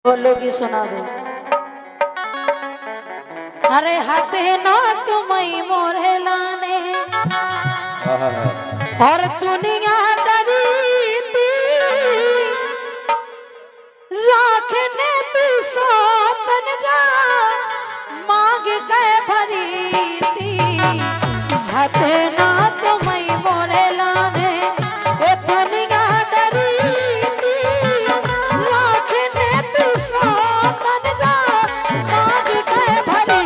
बोलोगी सुना दो। अरे हाथे ना तुम्हें मोरे लाने और दुनिया डरी थी राखने तू सोतन जा मांग के भरी थी। हाथे ना तुम्हें मोरे लाने ए दुनिया डरी थी राखने तू सोतन जा मांग के भरी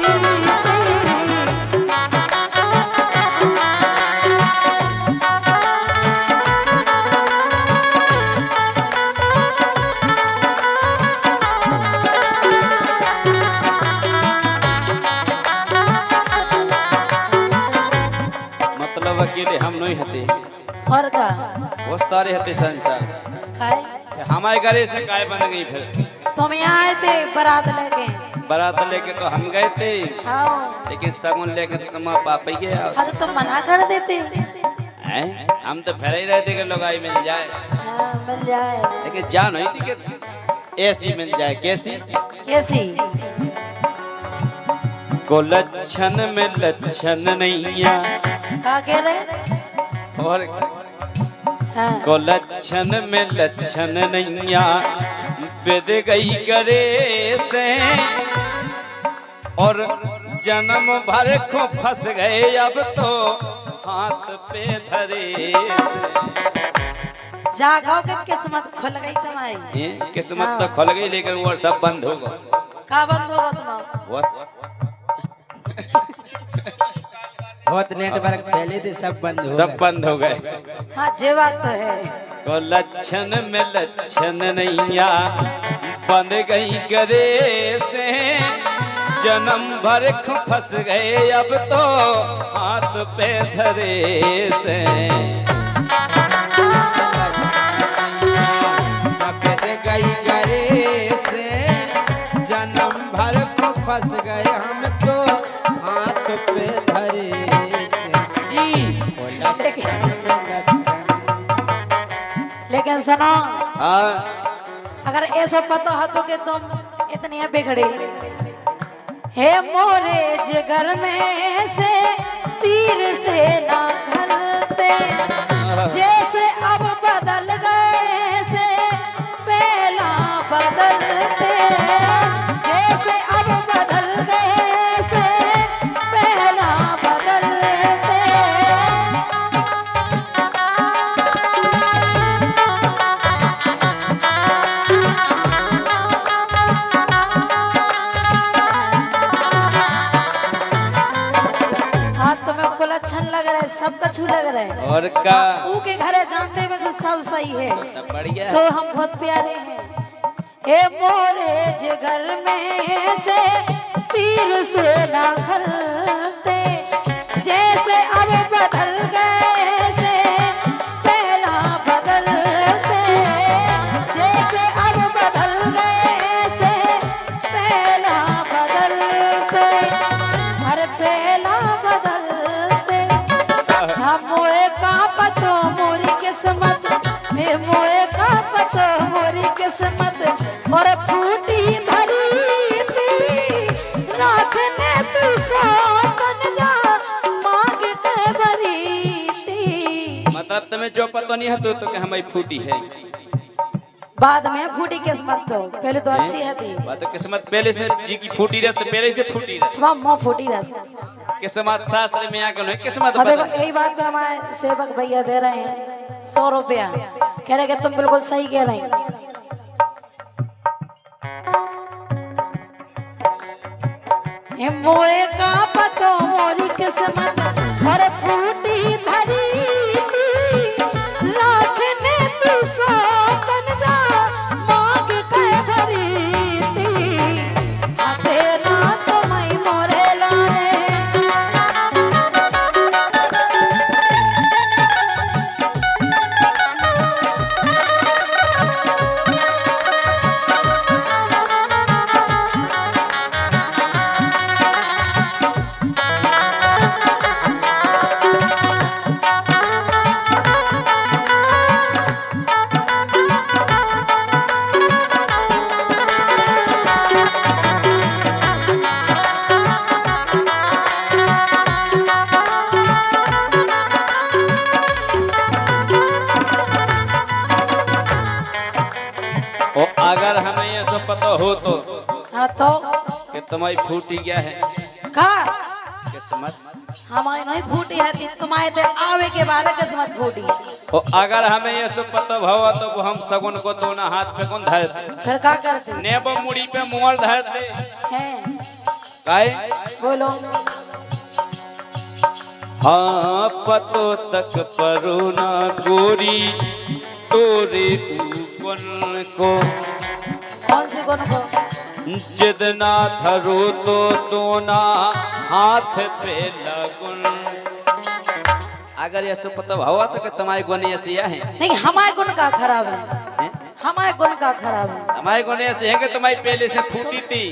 मतलब अकेले हम नहीं हते, और का बहुत सारे हते संसार। खाए हमारे घरे से काय बन गई फिर तुम यहाँ आए थे बारात लेके। बारात लेके तो हम गए थे, आओ लेकिन सगुन लेके तो तुम पापा ही गया। हाँ तो तुम मना कर देते। हैं? हम तो फिर ही रहते कि लोग आई मिल जाए, हाँ मिल जाए लेकिन जान हुई थी कि ऐसी मिल जाए। कैसी? कैसी को लक्षण में लक्षण नहीं आ, कहा कह रहे और हाँ को लक्षण में लक्षण नहीं आ, बिद गई करे से और जन्म भर को फंस गए अब तो हाथ पे धरे से। जागो के किस्मत खुल गई तुम्हारी। ये किस्मत तो खुल गई, लेकिन वो सब बंद होगा। कहा बंद होगा तुम्हारा? बहुत नेटवर्क फैले थे, सब बंद हो सब बंद हो गए। हाँ ये बात तो है। को लक्षण में लक्षण नहीं आ, बंद गई करे से जन्म भर फंस गए अब तो हाथ पे धरे से। गई गरे से जन्म भर को फंस गए हम तो हाथ पे धरे लेकिन सुनो, हाँ अगर ऐसा पता हो तो कि तुम इतनी बिगड़े हे मोरे जिगर में से तीर से ना खलते जैसे अब बदल गए से पहला बदलते जैसे अब बदल गए से पहला बदलते। हाँ तुम्हें कुल अच्छा लग रहा है, सब कछु लग रहा है। और का ऊ के घरे जानते बस सब सही है, सब बढ़िया सो हम बहुत प्यारे हैं। हे मोरे जिगर में से तीर से ना खलते जैसे अब बदल गए से पहला बदलते जैसे अब बदल गए से पहला बदलते हर पहला बदलते। हम मोए का पतो मोरी किस्मत हे मोए का पतो मोरी किस्मत और फूटी धरी थी रात ने तू सोतन जा मांग के भरी थी। मतलब तुम्हें जो पता नहीं है तो कि हमारी फूटी है। बाद में फूटी किस्मत तो पहले तो अच्छी है थी। बात तो किस्मत पहले से जी की फूटी रहे से पहले से फूटी रहे। तुम्हारा मुँह फूटी रहती। किस्मत शास्त्र में आकर नहीं किस्मत हाँ देखो बदल। यही बात पे हमारे सेवक भैया दे रहे हैं 100 रुपया, कह रहे कि तुम बिल्कुल सही कह रहे हैं। हे मोए का पतो मोरी किस्मत और फूटी धरी थी राखने तू सोतन जा मांग के भरी थी। हाथे ना तुम्हें मोरे लाने कहो तो हाँ तो कि तुम्हारी फूटी क्या है का किस्मत। हमारी नहीं फूटी है थी, तुम्हारे ते आवे के बाद किस्मत फूटी है। और अगर हमें ये सब पता भवा तो हम सगुन को तो ना हाथ पे कौन धरते, फिर क्या करते नेबो मुड़ी पे मुहर धरते हैं? काहे। बोलो। हाँ पतो तक परो ना गोरी तोरे ऊपन को, कौन सी गुण को? जितना धरो तो ना हाथ पे लगुन। अगर ये सब पता हुआ तो कि तुम्हारे गुण ऐसे है नहीं, हमारे गुण का खराब है, हमारे गुण का खराब है। हमारे गुण ऐसे है कि तुम्हारी पहले से फूटी थी।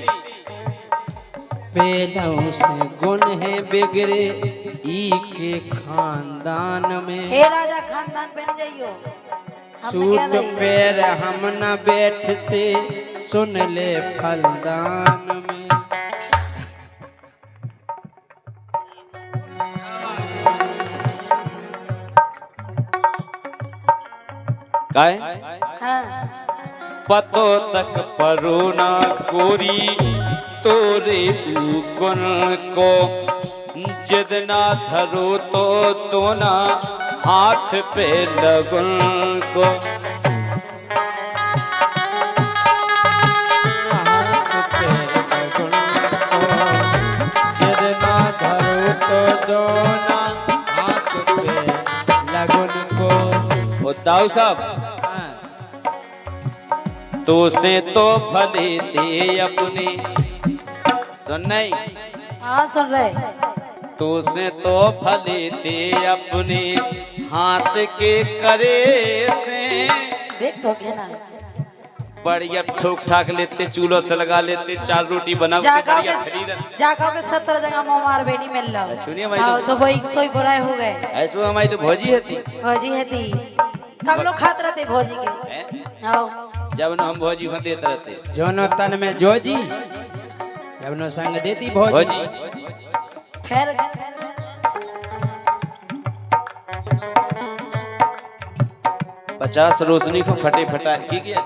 पहलों से गुण है बिगड़े ई के खानदान में। हे राजा खानदान पे नहीं जाइयो, हमने क्या सूट नहीं। पैर हम न बैठते सुन ले फलदान में। काहे हाँ। पतो तक परो ना गोरी तोरे गुण को, जितना धरो तो ना हाथ पे लगुन को। हाथ पे लगुन को, जितना धरो तो दोना हाथ पे लगुन को। ओ दाऊ साहब तो से तो भले दे अपने, सुन नहीं हाँ सुन रहे। तो से तो भले दे अपने हाथ के करे से। देख तो क्या ना बढ़िया ठोक ठाक लेते, चूल्हो से लगा लेते, 4 रोटी बना के बढ़िया खरीद। जाकर के 70 जगह मुँह मार बेनी मिल रहा। सुनिए भाई हाँ, सो वही सोई बुराई हो गए। ऐसो हमारी तो भौजी है थी। भौजी है थी, कब लोग खाते रहते भौजी के। हैं? आओ जब न हम भौजी को देते रहते जोनो तन में जोजी, जब नो संग देती भौजी। भौजी फिर 50 रोशनी को फटे फटा की किया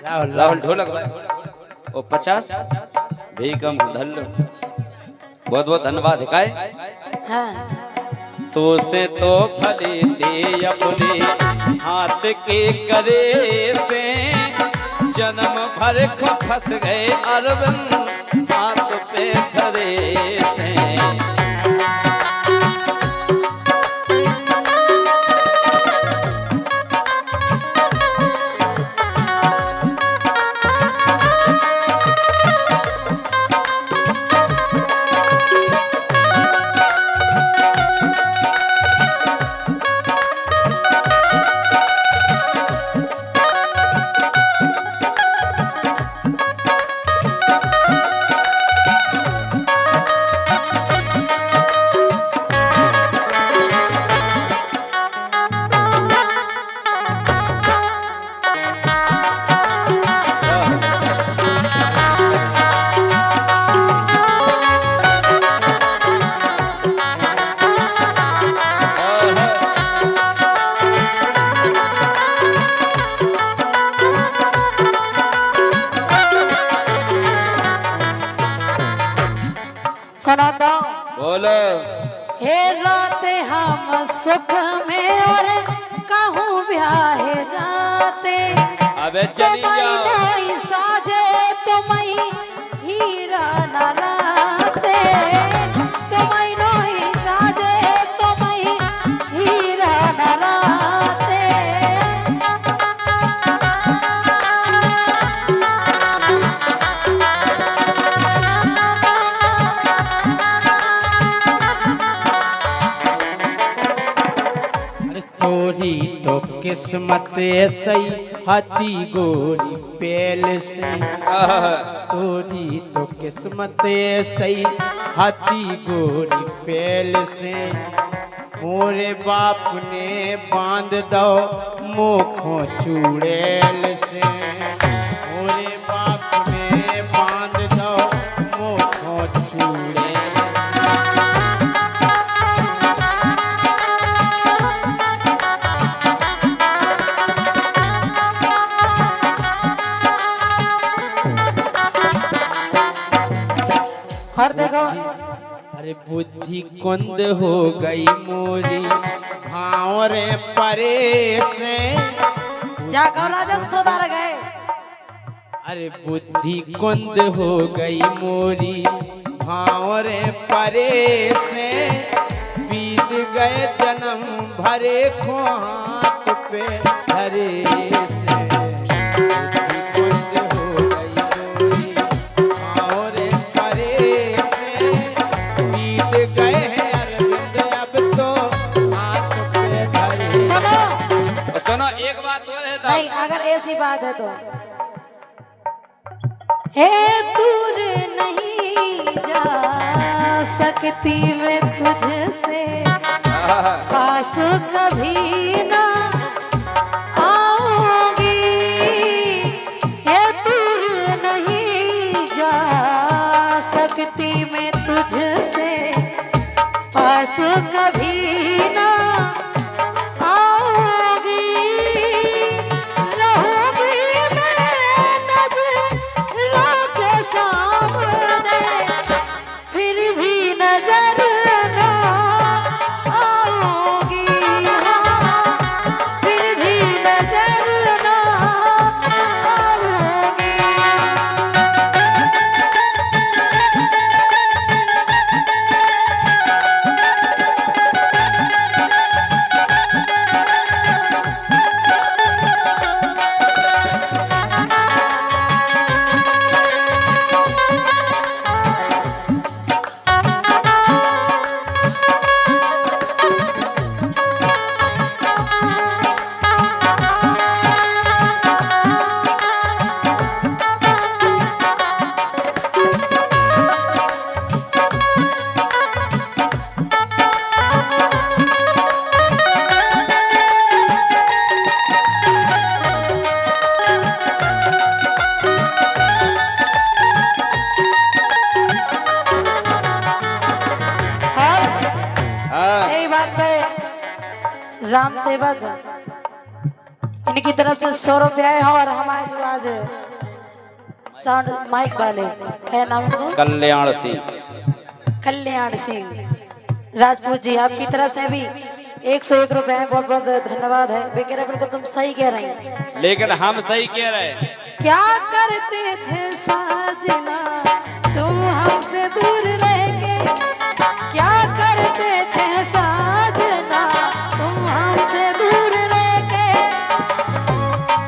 राहुल राहुल ढोलक भाई ओ 50 भी कम धन लो। बहुत बहुत धन्यवाद है काय। हाँ। तो से तो फले दे अपने हाथ के करे से, जन्म भर को फंस गए अरविंद हाथ पे धरे से। सुनो तो। बोलो। हे राते हम सुख में और कहूँ ब्याहे जाते, अबे चली जाओ। तुम्हें साजे तुम्हें हीरा न लाते, तुम्हें साजे तुम्हें हीरा न लाते। तोरी तो किस्मत सही हाथी गोरी पेल से। तोरी तो किस्मत सही हाथी गोरी पेल से। मोरे बाप ने बांध दो मुखों चूड़ेल से। मोरे बाप ने बांध दो मुखों चूड़ेल। और देखो अरे बुद्धि कुंद हो गई मोरी भाव रे परे से। जाकर राजा सुधार गए। अरे बुद्धि कुंद हो गई मोरी भाव रे परे से। बीत गए जन्म भरे खो हाथ पे धरे से। बुद्धि कुंद हो गई मोरी भाव रे परे से। बीत गए हैं अरविंद अब तो हाथ पे धरे। सुनो सुनो एक बात और है नहीं, अगर ऐसी बात है तो हे दूर नहीं जा सकती मैं तुझसे, पास कभी ना आऊंगी। हे दूर नहीं जा सकती मैं तुझसे, पास कभी ना आऊंगी। रहूंगी मैं नजरों के सामने, फिर भी नजर ना आऊंगी। हाँ, फिर भी नजर ना आऊंगी। यही बात पे राम सेवक इनकी तरफ से 100 रुपया है। और हमारे जो आज साउंड माइक वाले क्या नाम उनको, कल्याण सिंह। कल्याण सिंह राजपूत जी, आपकी तरफ से भी 101 रुपया है। बहुत बहुत धन्यवाद है। बेकरा बिल्कुल तुम सही कह रही हैं। लेकिन हम सही कह रहे हैं। क्या करते थे साजना तुम हमसे दूर रह के, क्या करते थे साजना तुम हमसे दूर रह के।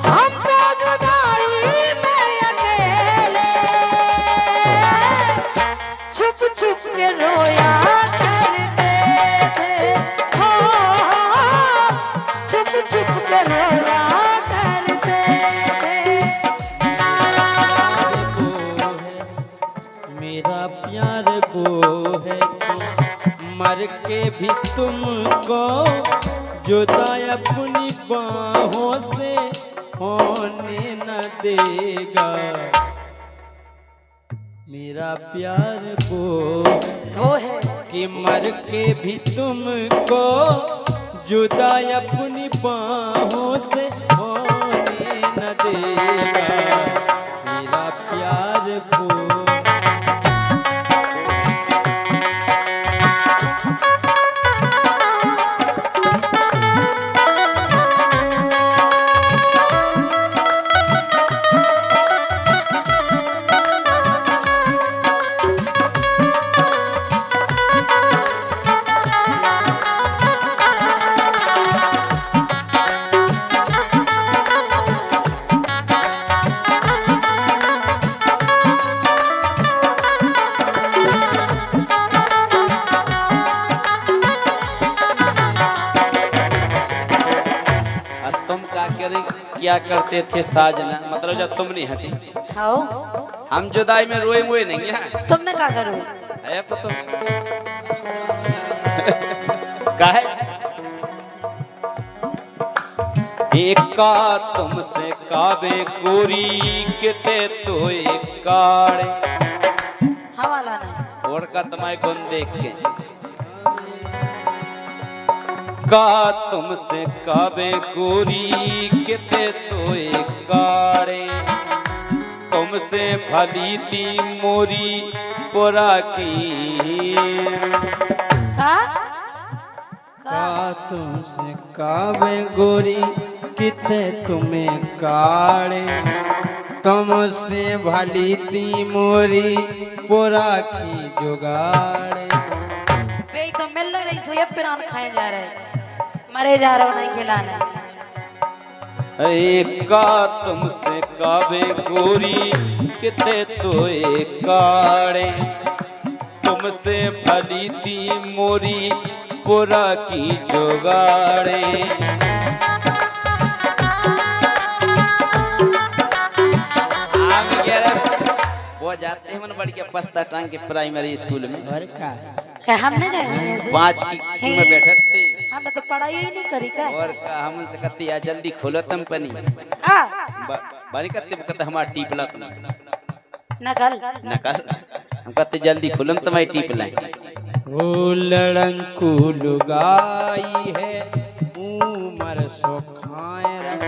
हम तो जुदाई में अकेले छुप छुप के रोया करते थे। हो छुप छुप के रोया करते थे। मेरा प्यार वो है कि मर के भी तुमको जुदा अपनी बाहों से होने न देगा। मेरा प्यार वो है कि मर के भी तुमको जुदा अपनी बाहों से होने न देगा। मेरा प्यार वो क्या करते थे साजना, मतलब जब तुम नहीं हती आओ हम जुदाई में रोए मुए नहीं है। तुमने क्या करो है पतो काहे एका तुमसे काबे गोरी किते तो एक काड़े हवाला नहीं और का तुम्हारे गुण देख के का तुमसे काबे गोरी किते तो एक काड़े तुमसे भली ती मोरी पुरा की। का का तुमसे कावे गोरी किते तुम्हें काड़े, तुमसे भली ती मोरी पुरा की जुगाड़े। बे तो मिल रही सो ये पिरान खाए जा रहे, मरे जा रहे हो नहीं खिलाने। का तुमसे कावे गोरी किते तोए काड़े, तुमसे भली ती मोरी पुरा की जुगाड़े। वो जाते हैं मन बढ़ के पस्ता टांग के प्राइमरी स्कूल में। और का हम नहीं गए हैं ऐसे? 5 की में बैठे थे हमने तो पढ़ाई ही नहीं करी का। और का हम उनसे कहते यार जल्दी खोलो तुम पनी का बारी कहते हमारा टीपला तुम नकल नकल, हम कहते जल्दी खोलो तुम्हारी टीपला। ओ लड़ंकू लुगाई है उमर सुखाए रख,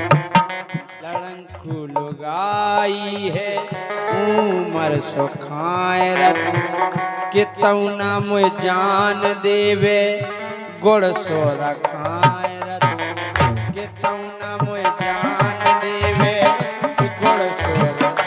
लड़ंकू लुगाई है उमर सुखाए रख, कितना मुझ जान देवे गुड़ सो रखाए रख, कितना मुझ जान देवे गुड़ सो रखाए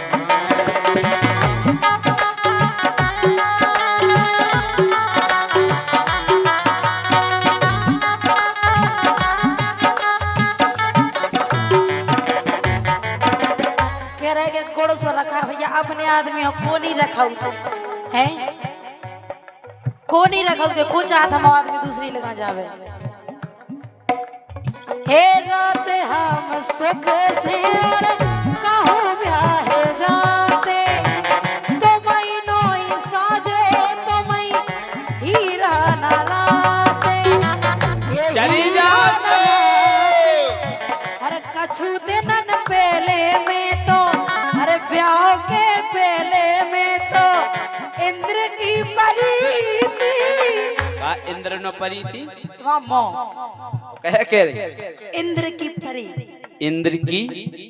कह रहे कि गोड़ सो रखा भैया अपने आदमी हो को नहीं रखा है, को नहीं रखा के कुछ चाहत हम आदमी दूसरी लगा जावे। हे रात हम सुख से कहूँ ब्याह जाते, तो मई नोई साजे तो मई हीरा ना लाते। ये चली हीरा जा अरे कछु दिन पहले में तो, अरे ब्याह के पहले में तो इंद्र की परी थी। का इंद्र न परी थी वामो कह रहे इंद्र की परी, इंद्र की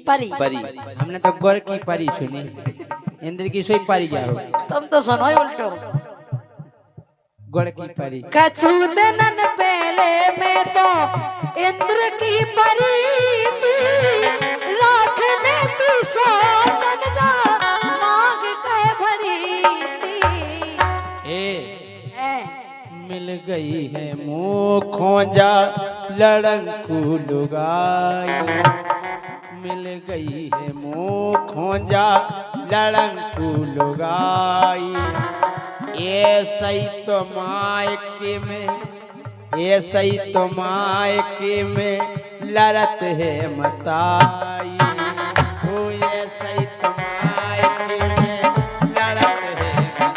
परी परी। हमने तो गौर की परी सुनी, इंद्र की सोई परी जा हो, तुम तो सुनो ही उल्टो। गौर की परी कछु दिन पहले में तो इंद्र की परी थी, राखने की सोचन जा मांग कह भरी थी। ए मिल गई है मुँह खोजा लड़ंकू लुगाई, मिल गई है मुँह खोजा लड़ंकू लुगाई। ऐसा ही तो मायके में, ऐसा ही तो मायके में लड़त है मताई, ओ ऐसा ही तो मायके में लड़त है मताई।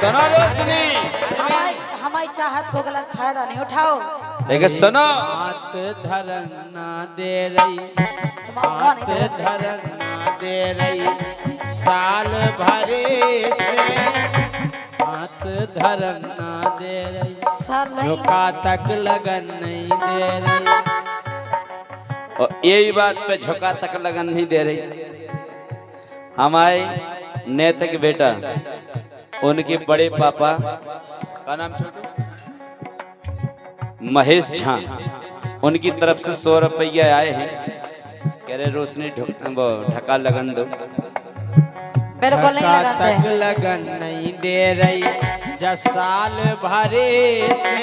सुनो रोशनी, हमारी चाहत को गलत फायदा नहीं उठाओ। लेकिन सुनो हाथ धरन ना दे रही, हाथ धरन ना दे रही, साल भरे से हाथ धरन ना दे रही, सर नहीं झुका तक लगन नहीं दे रही। और यही बात पे झुका तक लगन नहीं दे रही। हमारे नैतिक बेटा उनके बड़े पापा का नाम छोटू महेश झा, उनकी तरफ से 100 रुपया आए हैं। कह रहे रोशनी ढका लगन दो। मेरे को नहीं झुका लगाते तक लगन नहीं दे रही, जस साल भरे से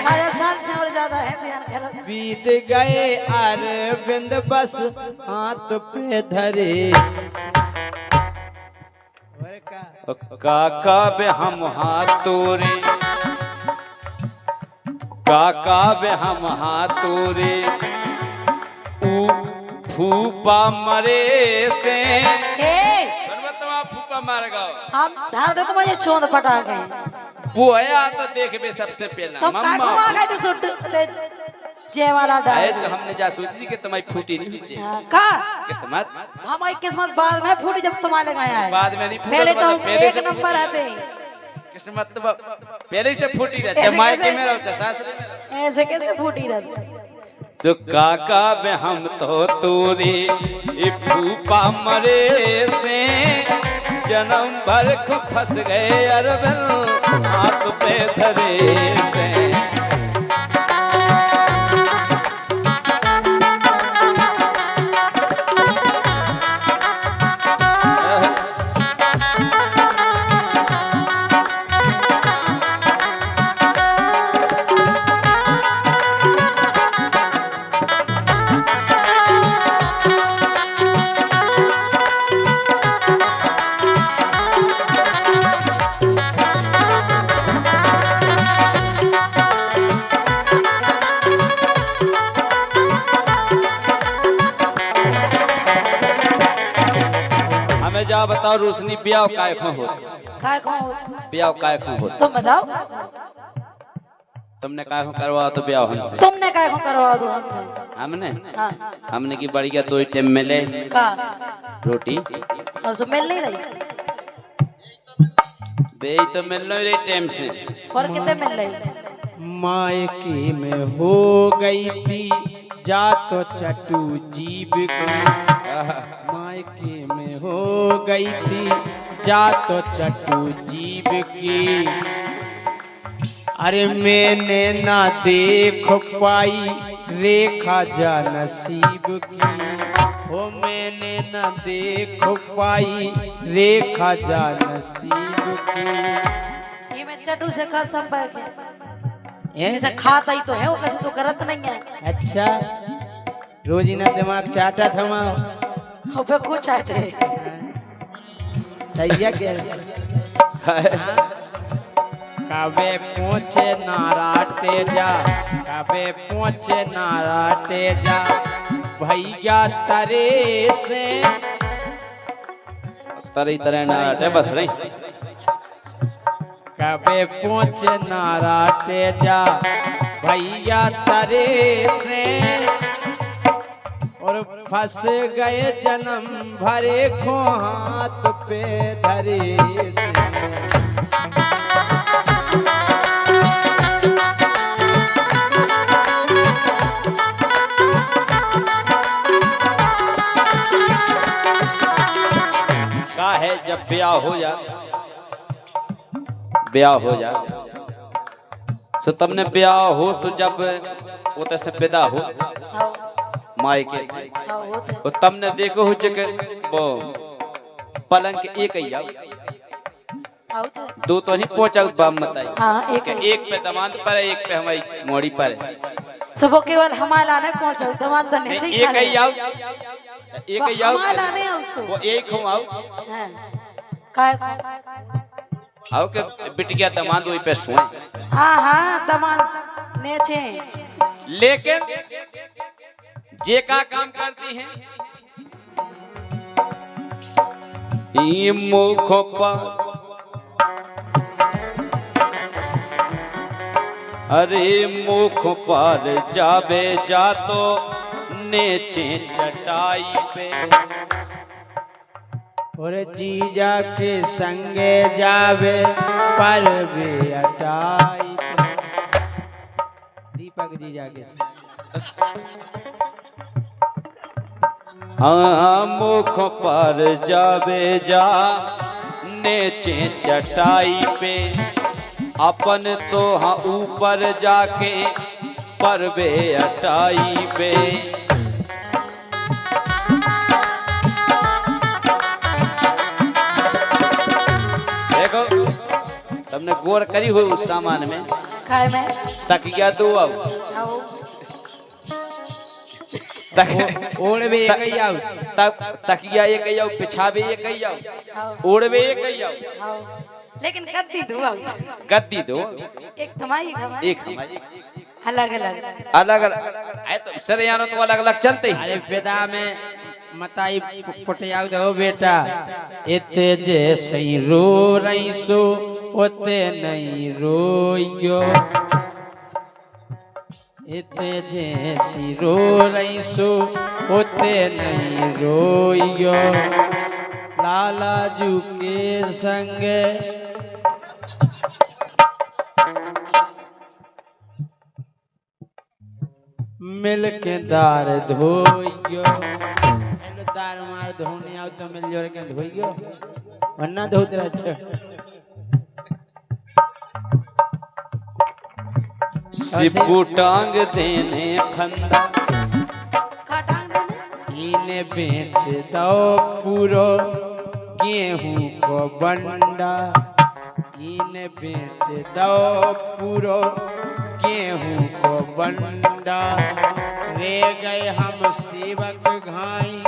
हर साल से और ज्यादा है, ध्यान करो। बीत गए अरविंद बस हाथ पे धरे। काका बे हम हाथोरे, काका बे हम हाथोरे, फूफा मरे से फूफा मार गो। हम धार दे तो मुझे चोंद पटा गए। वो आया तो देख बे सबसे पहला तुम का घुमा गए थे सुट जय वाला डाल। ऐसे हमने जा सोची थी कि तुम्हारी फूटी नहीं हुई का किस्मत, हमारी किस्मत बाद में फूटी जब तुम्हारे लगाया है। बाद में नहीं फूटा, पहले तो मतलब पहले एक से नंबर आते। किस्मत तो पहले से फूटी रहती ऐसे मायके कैसे? में रहो सासरे में रहो। ऐसे कैसे फूटी रहती? सुखा का बे हम तो तूरी फूफा मरे से जन्म भर को फंस गए अरबन हाथ पे धरे से। जा बताओ रोशनी ब्याह काय खो हो काय कौन? ब्याह काय खो हो तुम बताओ। तुमने काय खो करवा तो ब्याह हमसे तुमने काय को करवा दो हमसे? हमने हाँ हमने की बढ़िया 2 टाइम मिले का रोटी और सो मिल नहीं रही बे तो मिल नहीं रही टाइम से। और कितने मिल रही? मायके में हो गई थी जा तो चटू जीव की, मायके में हो गई थी जा तो चटू जीव की। अरे मैंने ना देख पाई रेखा जा नसीब की, ओ मैंने ना देख पाई रेखा जा नसीब की। ये मैं चटू से खा संपर्क है जैसे खाता ही तो है वो कछु तो करत नहीं है। अच्छा रोजीना दिमाग चाटा थमा अबे कुछ चाटे सही क्या कबे पहुँचे नाराटे जा, कबे पहुँचे नाराटे जा भैया तरे से तरह तरह ना बस नहीं कबे पहुँचे नाराटे जा भैया तरे से। और फंस गए जन्म भरे को हाथ पे धरे से। का है जब ब्याह हो जा ब्याह हो जा सो तुमने ब्याह हो तो जब वो तो से विदा हो हाँ मायके से हाँ वो तो वो तुमने देखो हो जगह वो पलंग के एक ही आओ हाँ तो दो तो नहीं पहुंचा बाम बताई हाँ एक कि एक पे दमाद पर है एक पे हमारी मोड़ी पर है सो वो केवल हमारा नहीं पहुंचा दमान तो नहीं नहीं, एक ही आओ एक ही आओ हमारा नहीं उसो वो एक हो आओ हाँ काय आओ के बिटिया दमाद वही पे सोए हाँ हाँ दमान नेचे लेकिन जे का काम करती हैं ई मुख पर अरे मुख पर जावे जा तो नेचे चटाई पे। और जीजा के संगे जावे पर वे अटाई पे। दीपक जीजा के हाँ मुख पर जावे जा नेचे चटाई पे अपन तो हाँ ऊपर जाके परवे अटाई पे। देखो तुमने गौर करी हो उस सामान में काय में तकिया दो आओ हाँ वो ओढ़वे एक ही आओ तकिया एक ही आओ पिछावे एक ही आओ हाँ ओढ़वे एक ही आओ हाँ लेकिन गद्दी दो गद्दी दो एक तुम्हारी एक हमारी अलग अलग अलग अलग आए तो सरयानो तो अलग अलग चलते ही अरे बेटा में मताई पटियाऊ दो बेटा इते जैसे ही रो रही सो ओते नहीं रोइयो, इते जैसी रो रही सो ओते नहीं रोइयो। लाला जू के संग मिल के दार धोइयो हेलो दार मार धोने आओ तो मिल जोड़ के धोइयो वरना धो तेरा अच्छा सिब्बू टांग देने फंदा का टांग देने इन्हें बेच दो पूरो गेहूं को बंडा इन्हें बेच दो पूरो गेहूं को बंडा रे गए हम सेवक घाई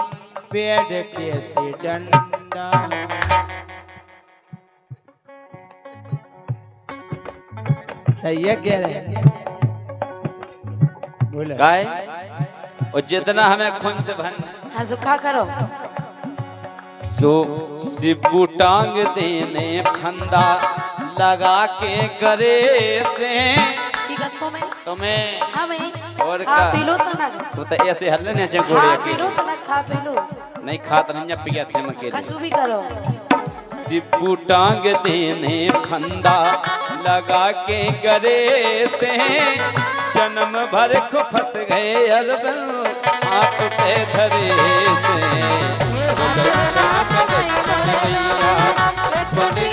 पेड़ के से डंडा सही है कह रहे बोले गाय और जितना हमें खून से भर हाँ सुखा करो सो सिब्बू टांग देने फंदा लगा के गरे से की गत्तों में तुम्हें हमें और खा का पी लो तो ना तू तो ऐसे हल्ले ने चे खा गोड़े पी के लो तो ना खा पी लो नहीं खात नहीं जब पिया थे मके कछु भी करो सिब्बू टांग देने फंदा लगा के गरे से जन्म भर को फंस गए अरब हाथ पे धरे से बने